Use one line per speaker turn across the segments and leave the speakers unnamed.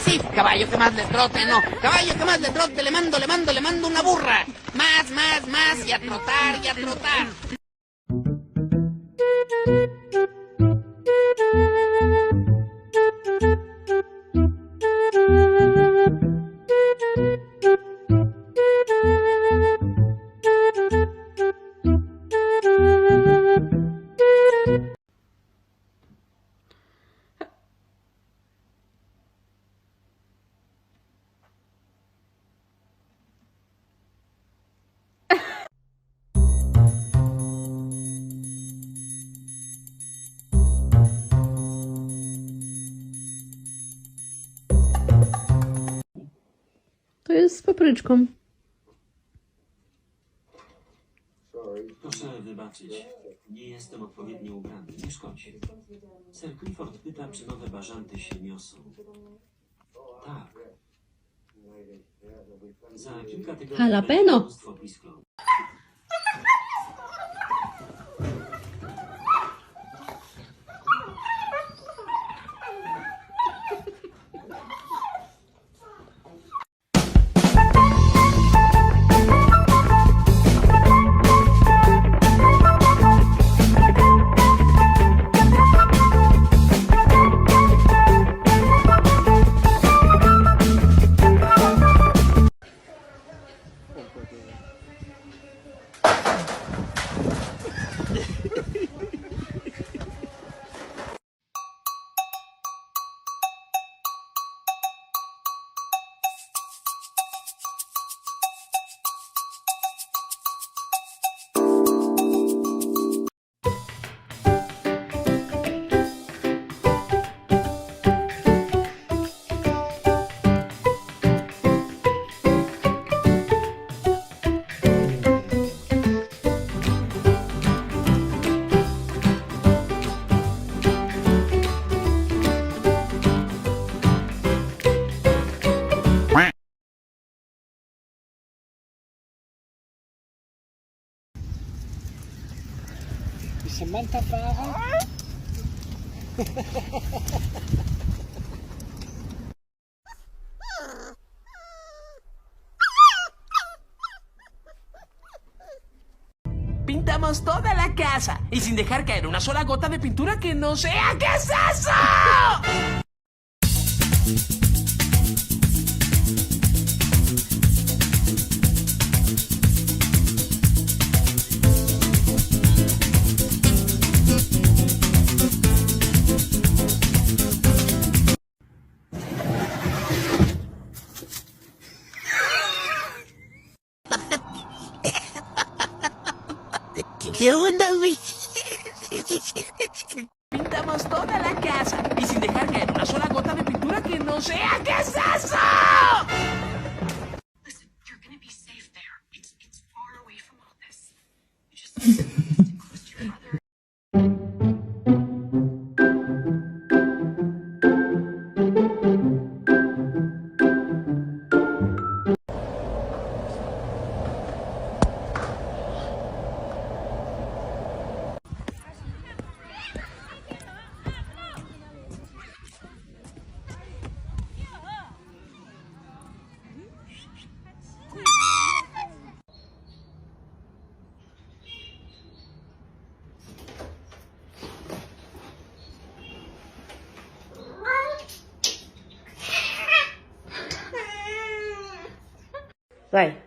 sí, caballo que más le trote, no, caballo que más le trote, le mando una burra. Más, y a trotar, y a trotar.
To jest z papryczką.
Proszę wybaczyć, nie jestem odpowiednio ubrany. Nie szkodzi. Sir Clifford pyta, czy nowe bażanty się niosą. Tak. Za kilka tygodni
Jalapeno.
będzie mnóstwo piskląt.
Samantha vragen?
Pintamos toda la casa y sin dejar caer una sola gota de pintura que no sea. ¿Qué es eso? ¿Qué onda, güey? Pintamos toda la casa y sin dejar caer una sola gota de pintura que no sea. ¿Qué es eso?
Listen, you're gonna be safe there. It's far away from all this. You just stick close to your brother.
Vai.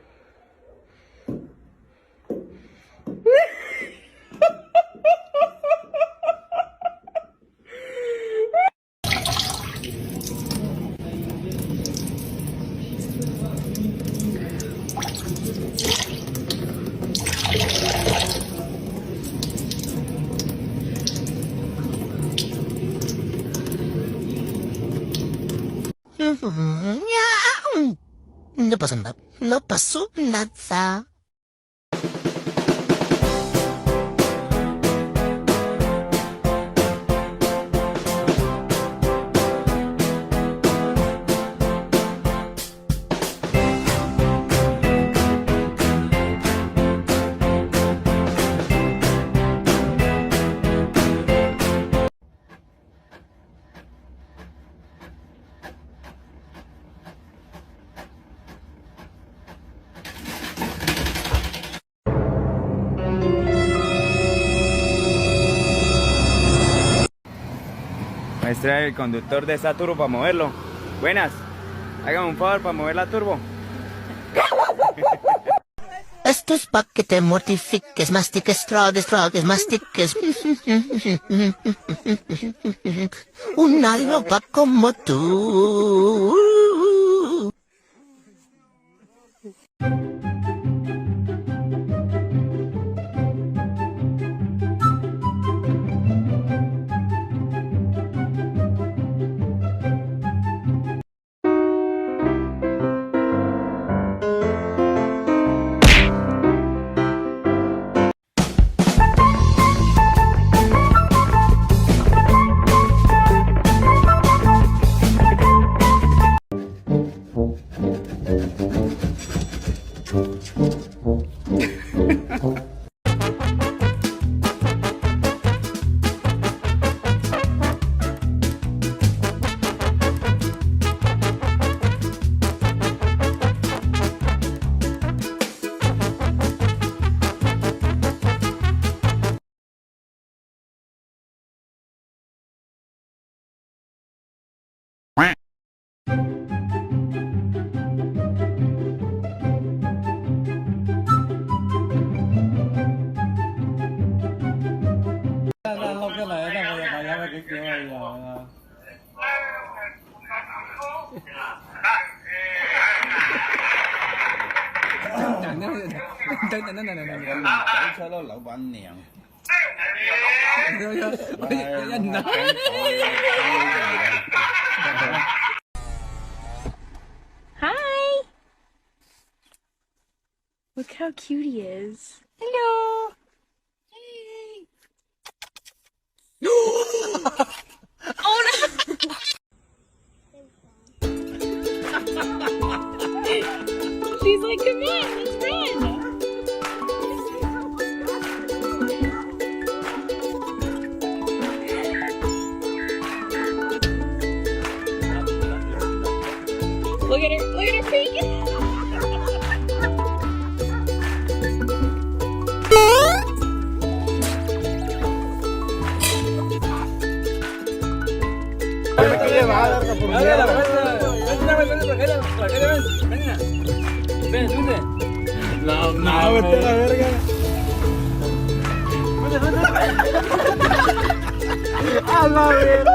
No pasa nada. No pasó nada.
Muestra el conductor de esta turbo para moverlo. Buenas. Hágame un favor para mover la turbo.
Esto es pa' que te mortifiques, mastiques, tragues, mastiques. Una loba como tú.
Lúc cái này nó bây giờ cái kiểu bây giờ
cho nó老闆娘。
Hi! Look how cute he is. Hello! Oh no! She's like, come on, let's run! Look at her peeking!
No, vete a la verga. A la verga.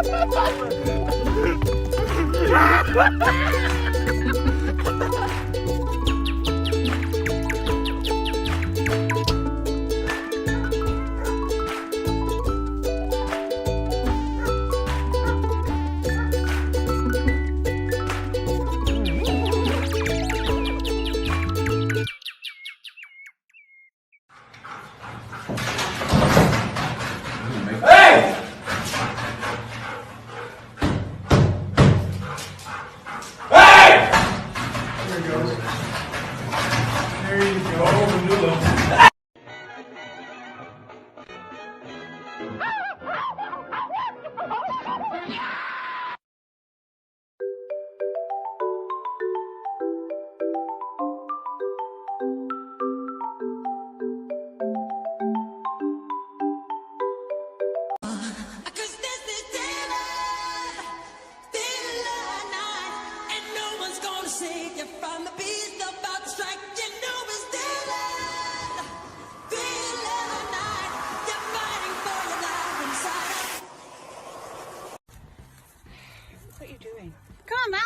What are you doing? Come on, Mal!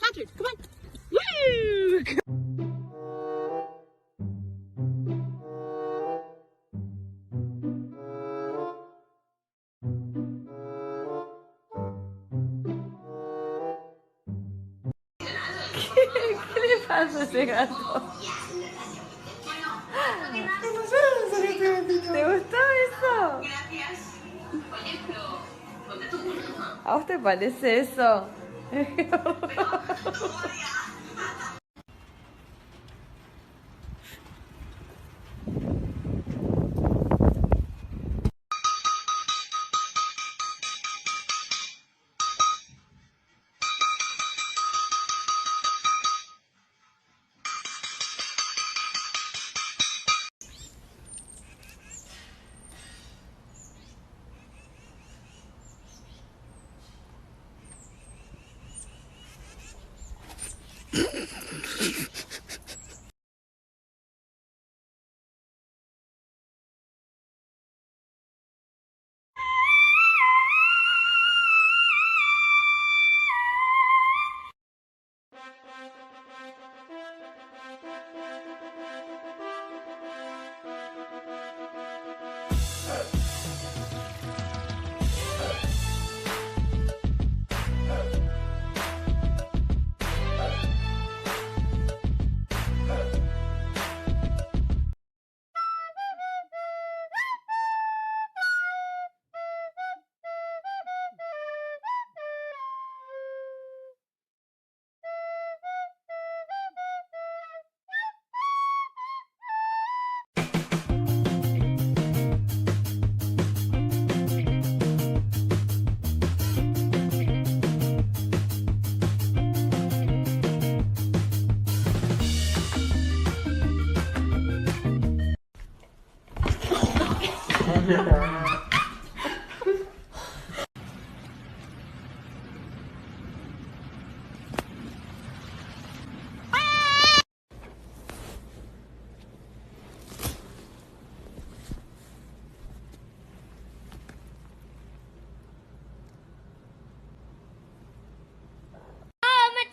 Patrick, come on! Woo! ¿Qué le pasa a ese gato? ¿Te gustó eso? ¿A vos te parece eso?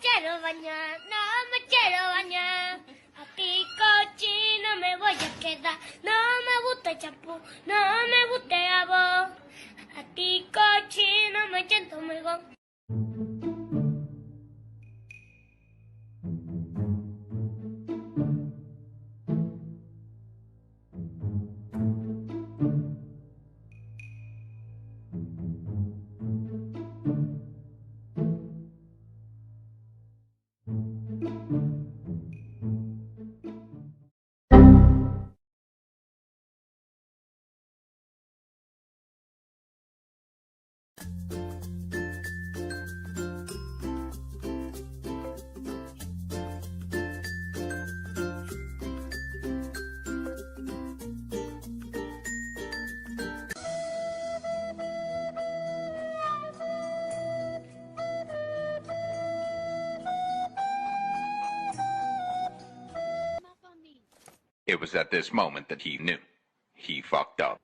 quiero bañar, no me quiero bañar. A ti cochino me voy a quedar. No me gusta el champú, no me gusta el jabón. A ti cochino me siento mejor.
It was at this moment that he knew. He fucked up.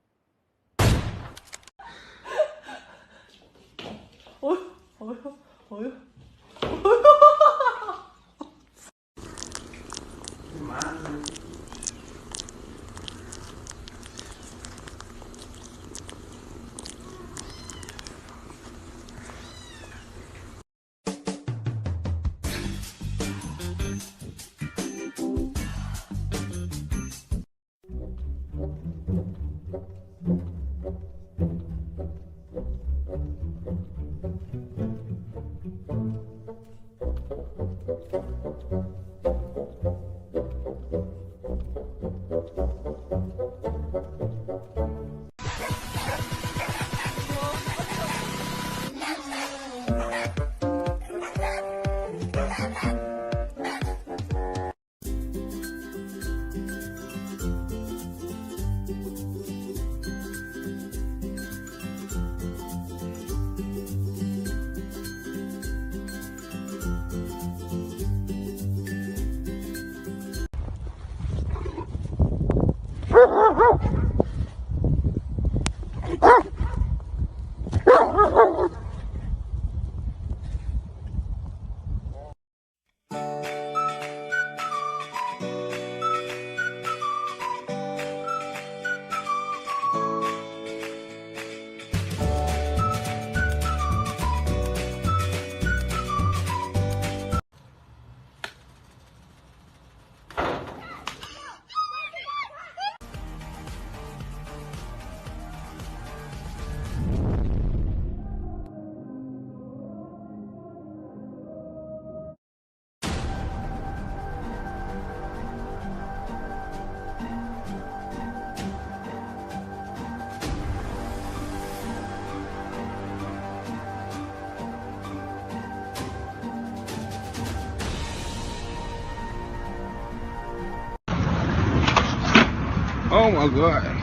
Oh my God.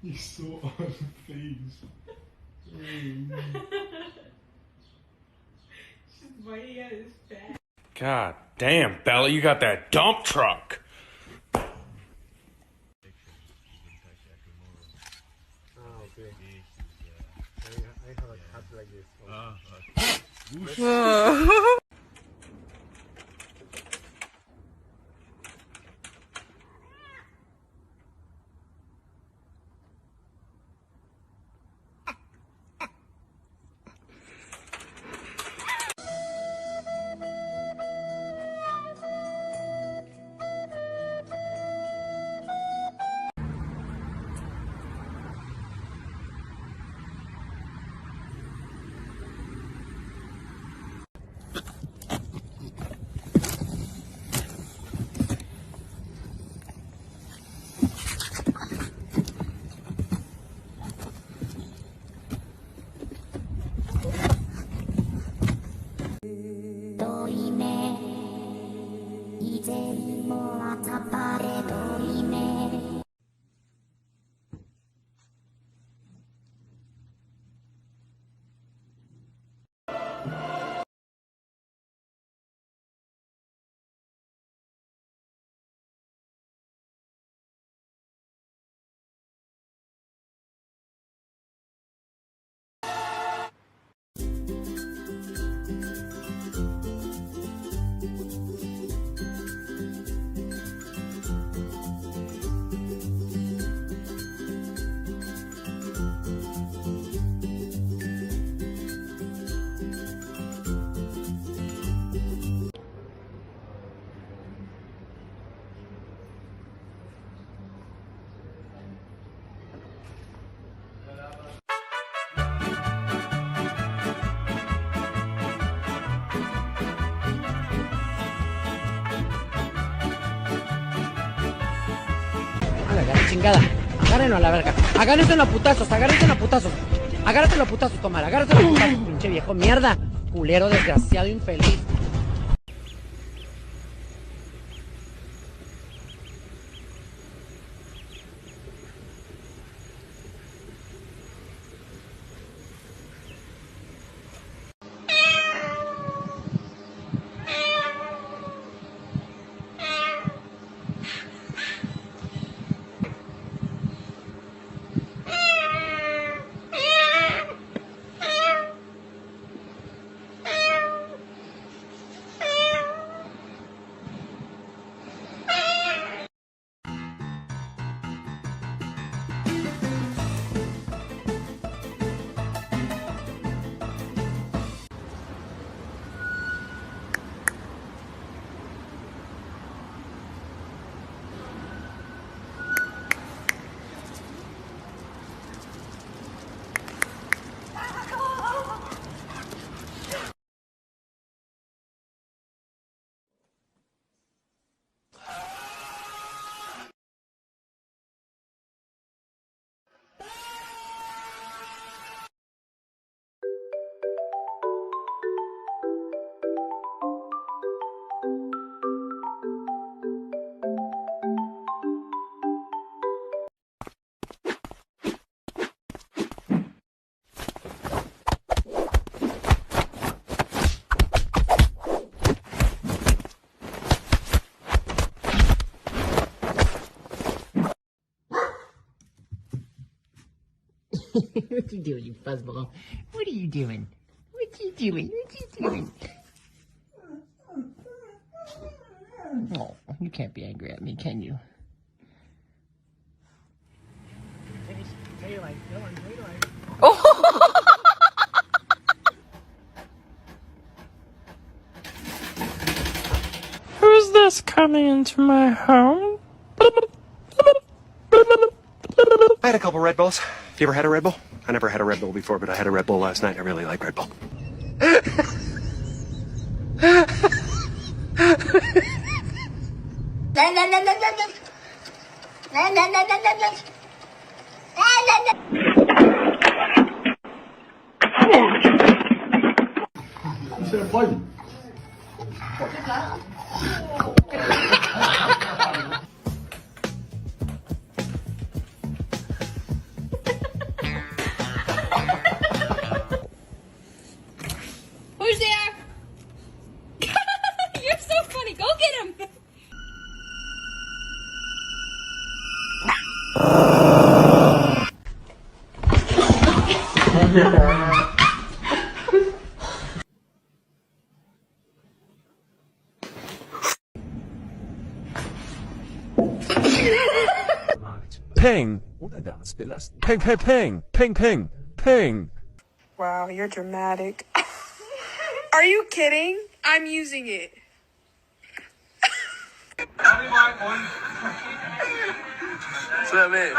You're so unfazed.
She's biting at his back.
God damn, Bella, you got that dump truck.
La chingada. Agárrenlo a la verga. Agárrenlo a putazos, agárrenlo a putazos. Agárrenlo a putazos, Tomara. Agárrenlo a putazos, pinche viejo mierda. Culero, desgraciado, infeliz.
What you doing, you fuzzball? What are you doing? What you doing? What you doing? Oh, you can't be angry at me, can you? Oh!
coming into my home?
I had a couple Red Bulls. Have you ever had a Red Bull? I never had a Red Bull before, but I had a Red Bull last night. I really like Red Bull.
Who's there? You're so funny. Go get him.
Ping! Ping, ping, ping, ping, ping, ping.
Wow, you're dramatic. Are you kidding? I'm using it.
What's up, man?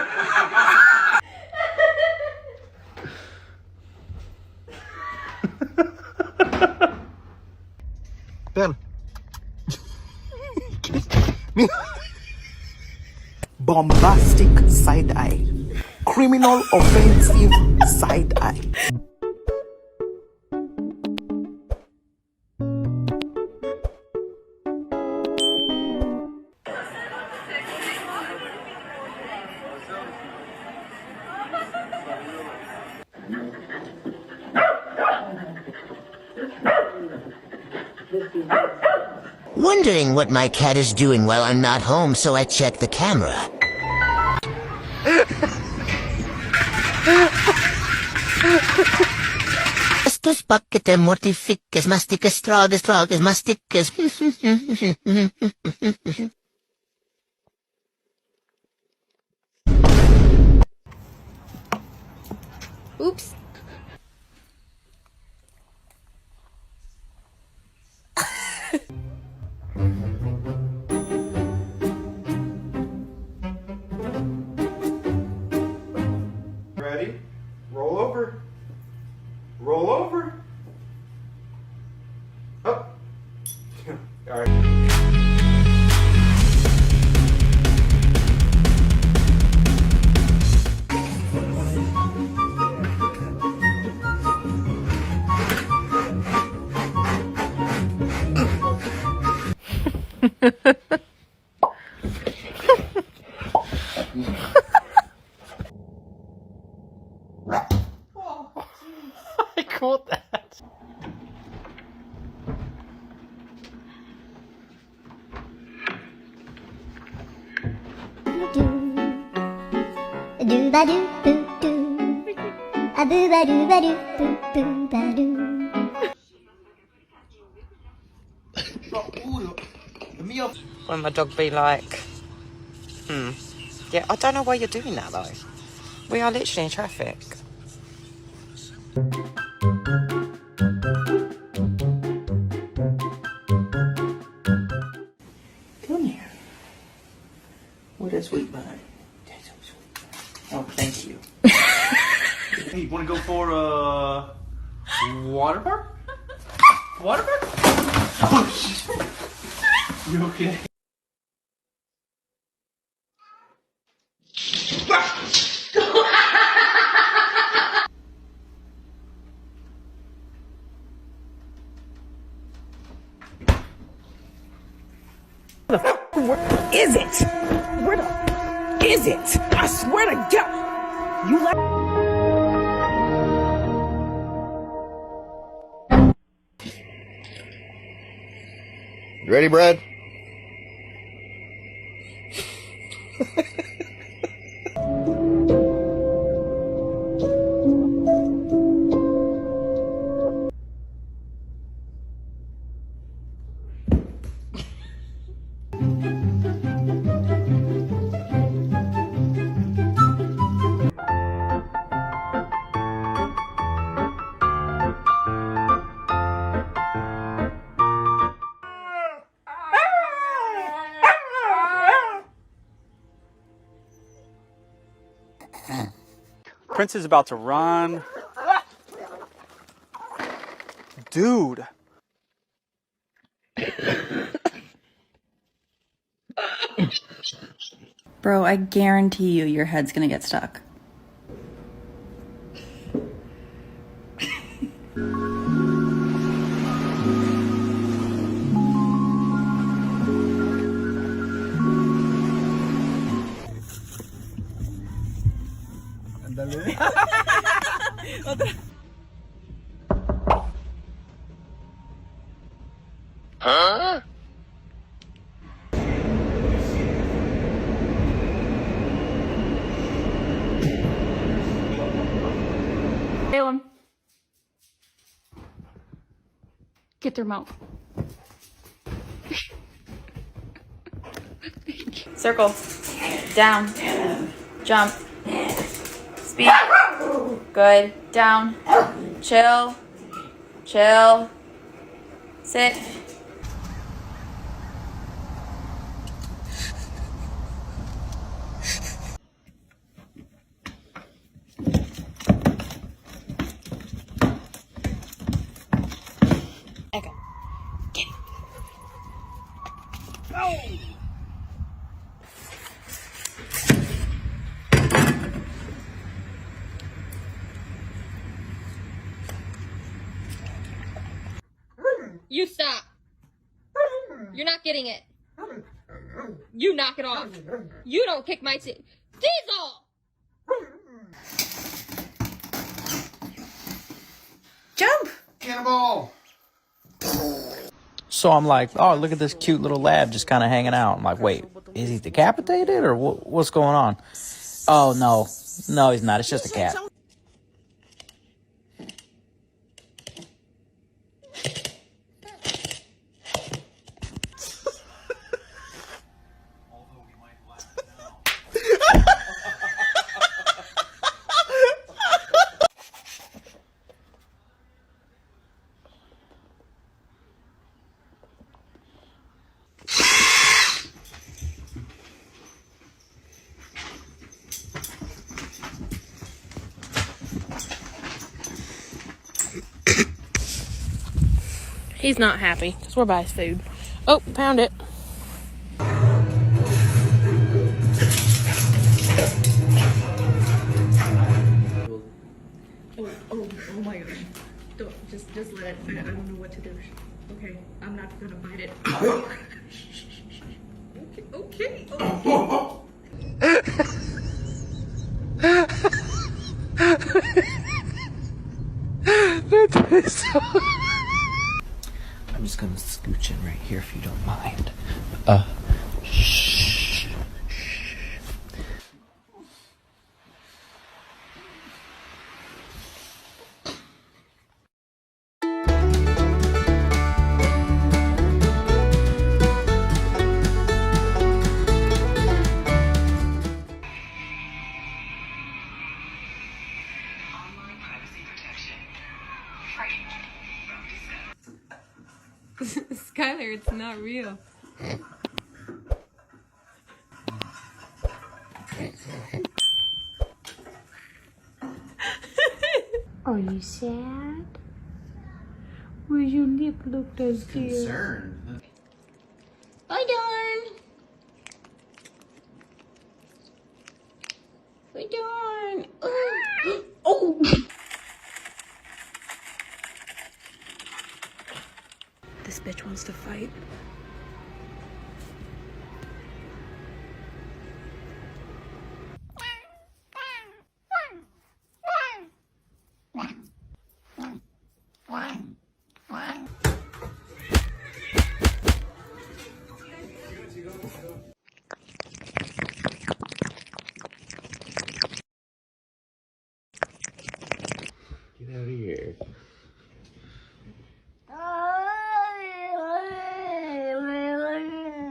Ben. Bombastic side eye. Criminal offensive side eye.
Wondering what my cat is doing while I'm not home, so I check the camera. Estos paquetes mortifiques, mastiques, tragues, mastiques.
Oops.
Ready? Roll over. Roll over. Up. All right.
I caught that.
Do ba do boo doo. A boo ba do boo boo ba doo.
What would my dog be like? Yeah, I don't know why you're doing that though. We are literally in traffic.
Come here. What a sweet bud. That's so sweet. Oh, thank you.
Hey, you want to go for a water park? Water park? Oh, shit. You okay?
Where is it? Where the is it? I swear to God. You let.
You ready, Brad?
Prince is about to run. Dude.
Bro, I guarantee you your head's gonna get stuck.
Ándale.
Otra.
Huh?
Balaam. Get their mouth.
Circle. Down. Jump. Speed. Good. Down. Chill. Chill. Sit.
Okay. Get it. Oh.
You stop. You're not getting it. You knock it off. You don't kick my seat. Diesel!
Jump!
Cannonball!
So I'm like, oh, look at this cute little lab just kind of hanging out. I'm like, wait, is he decapitated or what's going on? Oh, no. No, he's not. It's just a cat.
He's not happy because we're by his food. Oh, found it.
Oh my gosh. Don't, just let it. I don't know what to do. Okay, I'm not gonna bite it. Okay.
I'm just gonna scooch in right here if you don't mind. Shh.
Skylar, it's not real.
Are you sad? Where's your lip look those
Concerned.
Bye, darn. Bye, darn. Oh.
This bitch wants to fight.
Get out of here.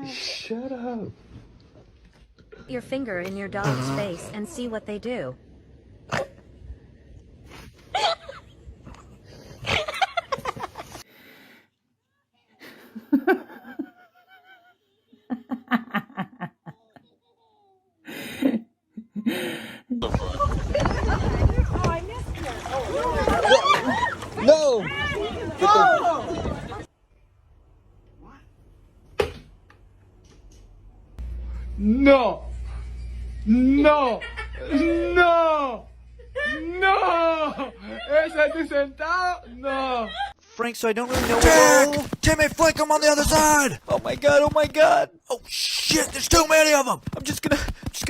Shut up.
Your finger in your dog's face and see what they do.
No. No. No. No. ¿Ese es tu sentado? No.
Frank, so I don't really know where.
Timmy, flank him on the other side!
Oh my god, oh my god!
Oh shit, there's too many of them!
I'm just gonna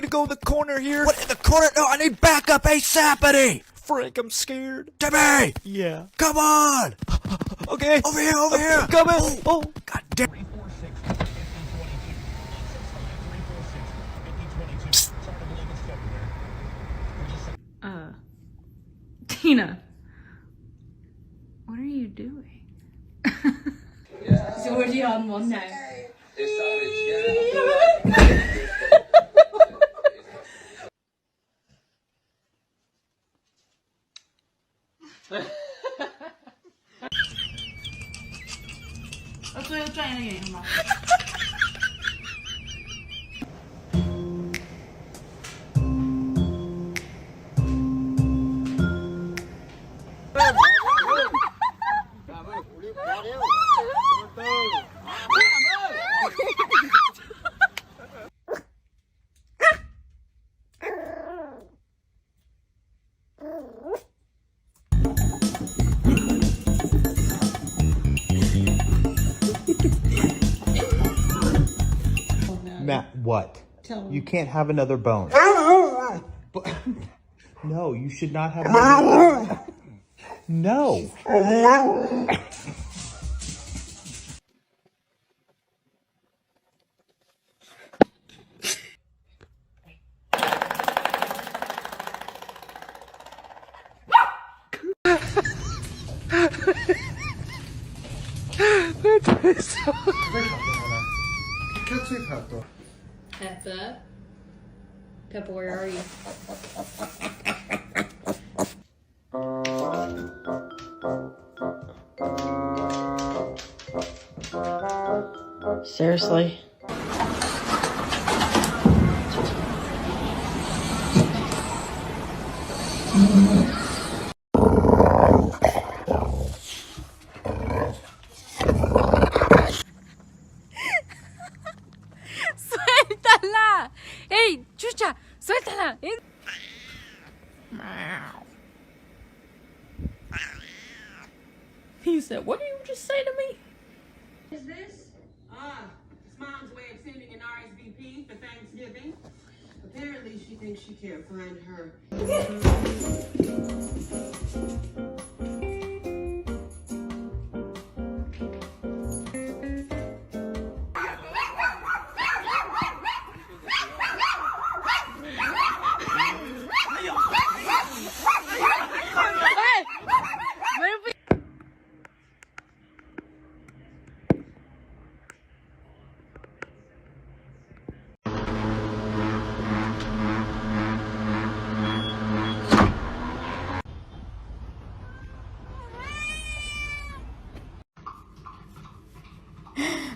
go in the corner here.
What, in the corner? No, I need backup ASAPity!
Frank, I'm scared.
Timmy!
Yeah.
Come on!
Okay.
Over here, over here!
I'm coming! Oh.
God damn.
Tina, what are you doing?
He's already on one now.
Matt, what?
Tell me.
You can't have another bone. But, no, you should not have another bone. No.
Peppa? Peppa, where are you?
Seriously?
¡Suéltala! ¡Ey, chucha! ¡Suéltala! He said, what did you just say to me?
Is this? It's Mom's way of sending an RSVP for Thanksgiving. Apparently she thinks she can't find her.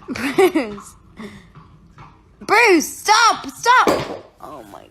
Bruce! Bruce, stop! Stop! Oh my